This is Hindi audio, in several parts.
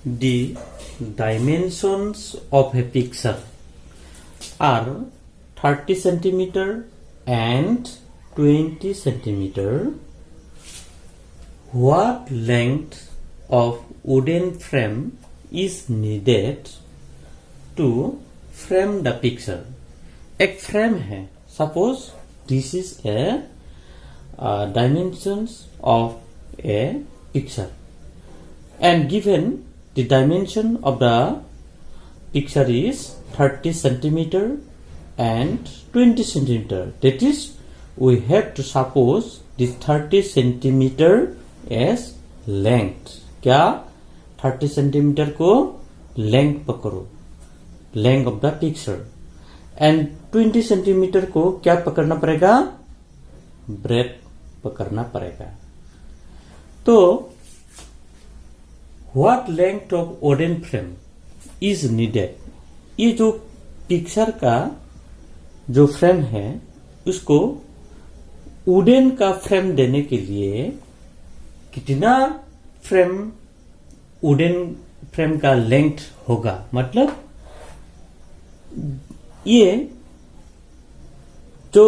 the dimensions of a picture are 30 centimeter and 20 centimeter. What length of wooden frame is needed to frame the picture? एक फ्रेम है, suppose this is a dimensions of a picture and given the dimension of the picture is 30 centimeter and 20 centimeter. That is, we have to suppose this 30 centimeter as length. क्या 30 centimeter को length पकड़ो, length of the picture, and 20 centimeter को क्या पकड़ना पड़ेगा? breadth पकड़ना पड़ेगा. तो what length of wooden frame is needed? ये जो पिक्चर का जो फ्रेम है उसको वुडन का फ्रेम देने के लिए कितना फ्रेम वुडन फ्रेम का लेंथ होगा? मतलब ये जो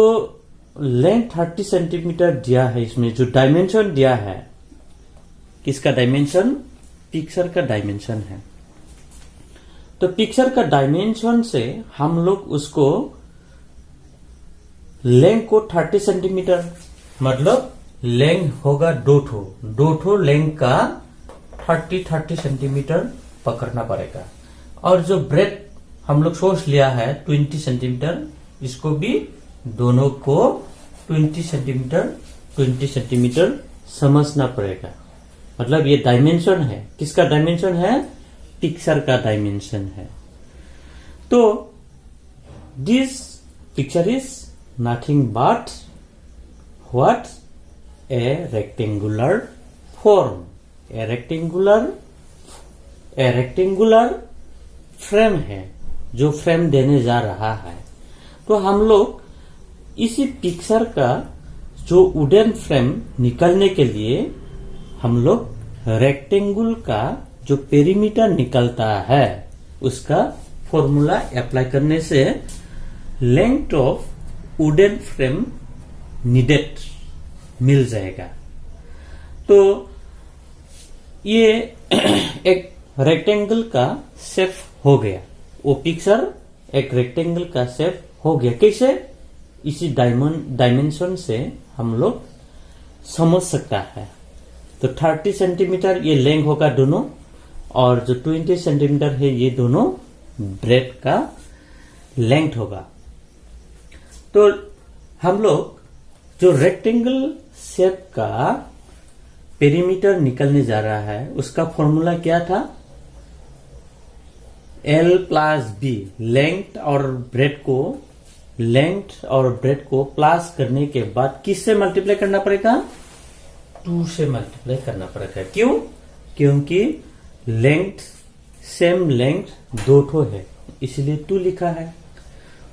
लेंथ 30 सेंटीमीटर दिया है, इसमें जो डायमेंशन दिया है, किसका डायमेंशन? पिक्चर का डायमेंशन है. तो पिक्चर का डायमेंशन से हम लोग उसको लेंथ को 30 सेंटीमीटर, मतलब लेंथ होगा दो ठो लेंथ का 30 सेंटीमीटर पकड़ना पड़ेगा. और जो ब्रेथ हम लोग सोच लिया है 20 सेंटीमीटर, इसको भी दोनों को 20 सेंटीमीटर समझना पड़ेगा. मतलब ये डायमेंशन है. किसका डायमेंशन है? पिक्चर का डायमेंशन है. तो this picture is nothing but what? A rectangular form. A rectangular frame है जो फ्रेम देने जा रहा है. तो हम लोग इसी पिक्चर का जो वुडन फ्रेम निकालने के लिए हम लोग रेक्टेंगल का जो पेरीमीटर निकलता है उसका फॉर्मूला अप्लाई करने से length of wooden frame needed मिल जाएगा. तो ये एक रेक्टेंगल का शेप हो गया. वो पिक्चर एक रेक्टेंगल का शेप हो गया. कैसे? इसी डायमेंशन से हम लोग समझ सकता है. तो 30 सेंटीमीटर ये लेंथ होगा दोनों, और जो 20 सेंटीमीटर है ये दोनों ब्रेथ का लेंथ होगा. तो हम लोग जो रेक्टेंगल शेप का पेरीमीटर निकलने जा रहा है उसका फॉर्मूला क्या था? L plus B. लेंथ और ब्रेथ को प्लस करने के बाद किससे मल्टीप्लाई करना पड़ेगा? 2 से मल्टीप्लाई करना पड़ेगा. क्यों? क्योंकि लेंथ सेम लेंथ दो ठो है इसलिए 2 लिखा है,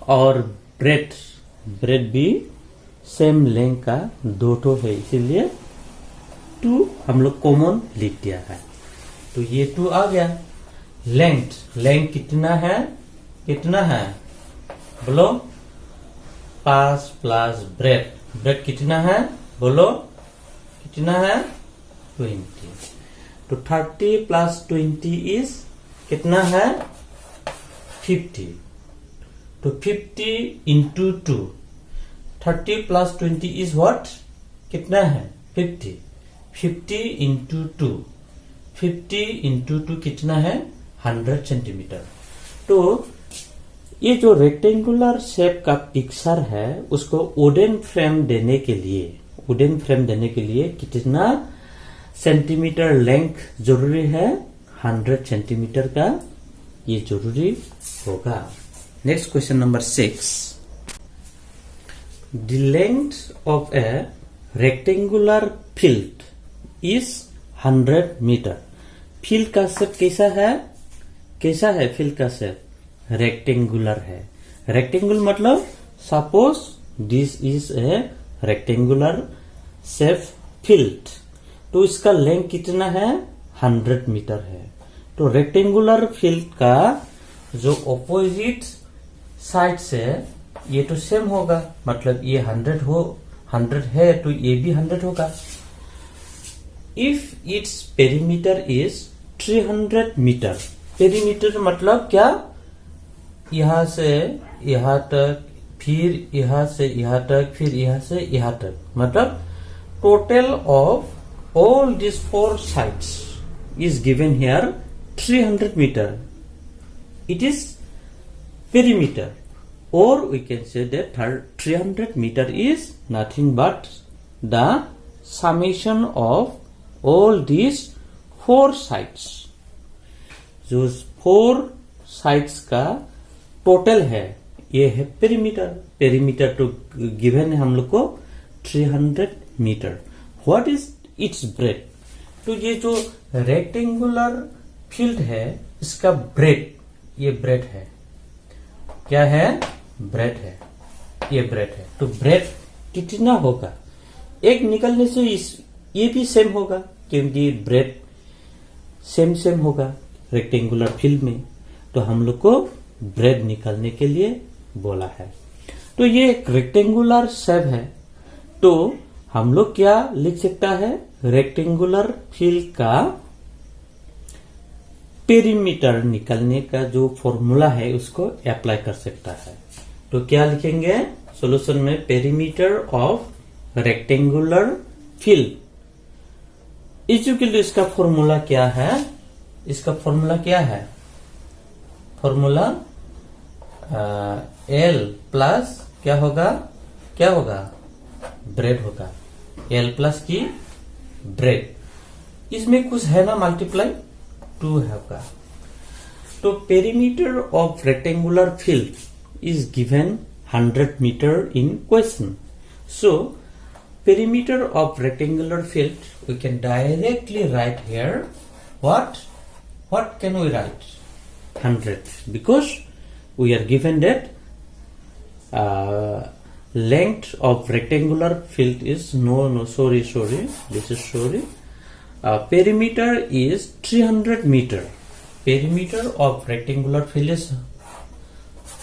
और ब्रेथ भी सेम लेंथ का दो ठो है इसलिए 2 हम लोग कॉमन लिख दिया है. तो ये 2 आ गया. लेंथ कितना है? बोलो. 5 प्लस ब्रेथ कितना है? बोलो कितना है? 20. तो 30 प्लस 20 इज कितना है? 50. तो 50 इंटू 2. 30 plus 20 is what? कितना है? 50. 50 इंटू 2. 50 इंटू 2 कितना है? 100 सेंटीमीटर. तो ये जो रेक्टेंगुलर शेप का पिक्चर है उसको वुडन फ्रेम देने के लिए कितना सेंटीमीटर लेंथ जरूरी है? 100 सेंटीमीटर का ये जरूरी होगा. Next question number 6. The length of a rectangular field is 100 metre. Field का शेप कैसा है? फील्ड का शेप रेक्टेंगुलर है. रेक्टेंगुलर मतलब suppose this is a rectangular shape field. तो इसका लेंथ कितना है? 100 मीटर है. तो रेक्टेंगुलर फील्ड का जो ऑपोजिट साइड से ये तो सेम होगा, मतलब ये 100 है तो ये भी 100 होगा। If its perimeter is 300 metre, perimeter मतलब क्या, यहां से यहां तक, फिर यहां से यहां तक, फिर यहां से यहां तक, मतलब total of all this 4 sides is given here 300 metre. It is perimeter, or we can say that 300 meter is nothing but the summation of all these 4 sides. जो 4 sides का टोटल है ये है पेरीमीटर. पेरीमीटर तो गिवन है हम लोग को 300 metre. What is its breadth? तो ये जो रेक्टेंगुलर फील्ड है इसका ब्रेथ, ये ब्रेथ है, क्या है, ब्रेथ है, ये ब्रेथ है. तो ब्रेथ कितना होगा, एक निकलने से ये भी सेम होगा क्योंकि ब्रेथ सेम होगा रेक्टेंगुलर फील्ड में. तो हम लोग को ब्रेथ निकालने के लिए बोला है. तो ये एक रेक्टेंगुलर शेप है, तो हम लोग क्या लिख सकता है, रेक्टेंगुलर फील्ड का पेरीमीटर निकालने का जो फॉर्मूला है उसको अप्लाई कर सकता है. तो क्या लिखेंगे सॉल्यूशन में, perimeter of rectangular field equal, इसका फॉर्मूला क्या है, इसका फॉर्मूला क्या है, फॉर्मूला L प्लस क्या होगा, क्या होगा, ब्रेथ होगा. L प्लस की ब्रेथ, इसमें कुछ है ना मल्टीप्लाई 2 होगा. तो perimeter of rectangular field is given 100 meter in question. So perimeter of rectangular field we can directly write here what can we write, 100, because we are given that length of rectangular field is sorry this is sorry, perimeter is 300 meter. Perimeter of rectangular field is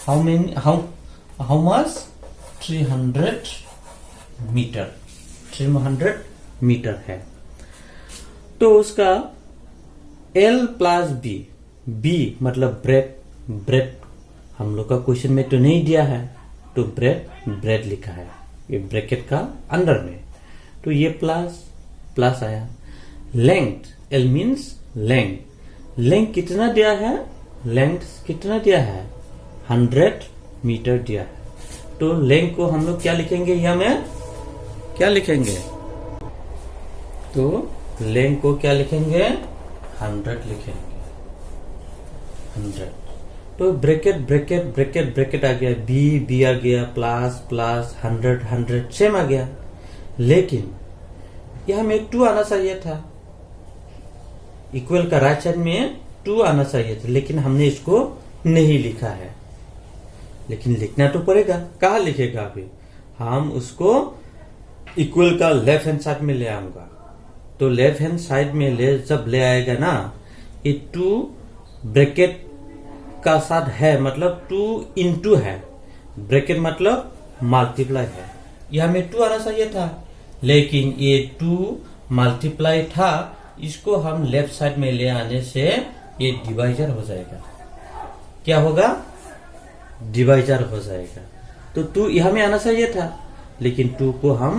how much, 300 meter, 300 meter है. तो उसका L प्लस B मतलब ब्रेथ हम लोग का क्वेश्चन में तो नहीं दिया है, तो ब्रेथ लिखा है ये ब्रैकेट का अंदर में. तो ये प्लस आया. लेंथ, L मीन्स लेंथ कितना दिया है, लेंथ कितना दिया है, 100 मीटर दिया है. तो लेंथ को हम लोग क्या लिखेंगे, यहां में क्या लिखेंगे, तो लेंथ को क्या लिखेंगे, 100 लिखेंगे, 100. तो ब्रैकेट आ गया, बी आ गया, प्लस 100 सेम आ गया. लेकिन यहां में 2 आना चाहिए था, इक्वल का राइट साइड में 2 आना चाहिए था, लेकिन हमने इसको नहीं लिखा है. लेकिन लिखना तो पड़ेगा. कहा लिखेगा अभी, हम उसको इक्वल का लेफ्ट हैंड साइड में ले आऊंगा. तो लेफ्ट हैंड साइड में जब ले आएगा ना, ये 2 ब्रैकेट का साथ है, मतलब 2 into है, ब्रैकेट मतलब मल्टीप्लाई है. यहां में 2 आना चाहिए था, लेकिन ये 2 मल्टीप्लाई था, इसको हम लेफ्ट साइड में ले आने से ये डिवाइजर हो जाएगा. क्या होगा, डिवाइजर हो जाएगा. तो 2 यहां में आना चाहिए था, लेकिन 2 को हम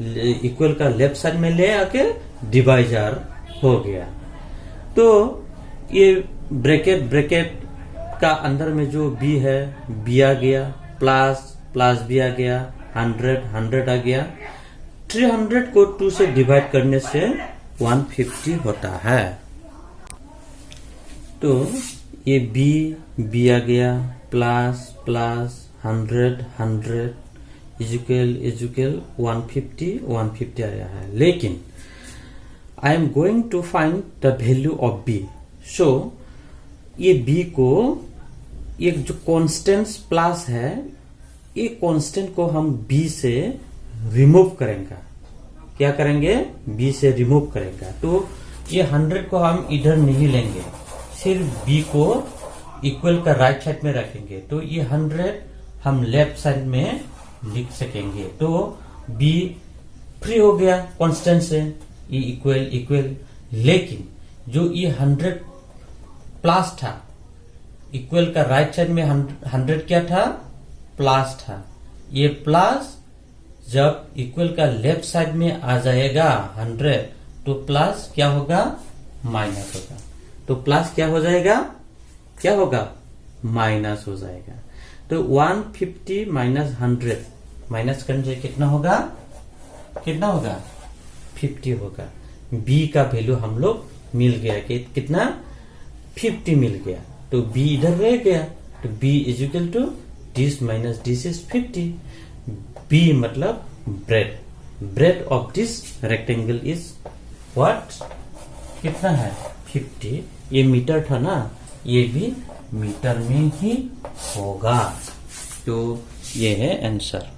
इक्वल का लेफ्ट साइड में ले आके डिवाइजर हो गया. तो ये ब्रैकेट का अंदर में जो B है, B आ गया, प्लस B आ गया, 100 आ गया. 300 को 2 से डिवाइड करने से 150 होता है. तो ये B आ गया, प्लस 100 इजुकल 150 आया है. लेकिन I am going to find the value of B. So ये B को, एक जो कांस्टेंट प्लस है, ये कांस्टेंट को हम B से रिमूव करेंगे. क्या करेंगे, B से रिमूव करेंगे. तो ये 100 को हम इधर नहीं लेंगे, सिर्फ बी को इक्वल का राइट साइड में रखेंगे तो ये 100 हम लेफ्ट साइड में लिख सकेंगे। तो बी फ्री हो गया कांस्टेंट से, ये इक्वल इक्वल। लेकिन जो ये 100 प्लस था, इक्वल का राइट साइड में 100 क्या था, प्लस था। ये प्लस जब इक्वल का लेफ्ट साइड में आ जाएगा 100 तो प्लस क्या होगा, माइनस होगा। तो प्लस क्या हो जाएगा, क्या होगा, माइनस हो जाएगा। तो 150 माइनस 100 माइनस करने से कितना होगा, कितना होगा, 50 होगा। बी का वैल्यू हम लोग मिल गया कि कितना, 50 मिल गया। तो बी इधर रह गया, तो B is equal to this minus this is 50। B मतलब breadth, breadth of this rectangle is what, कितना है, 50। ये मीटर था ना, ये भी मीटर में ही होगा। तो ये है आंसर।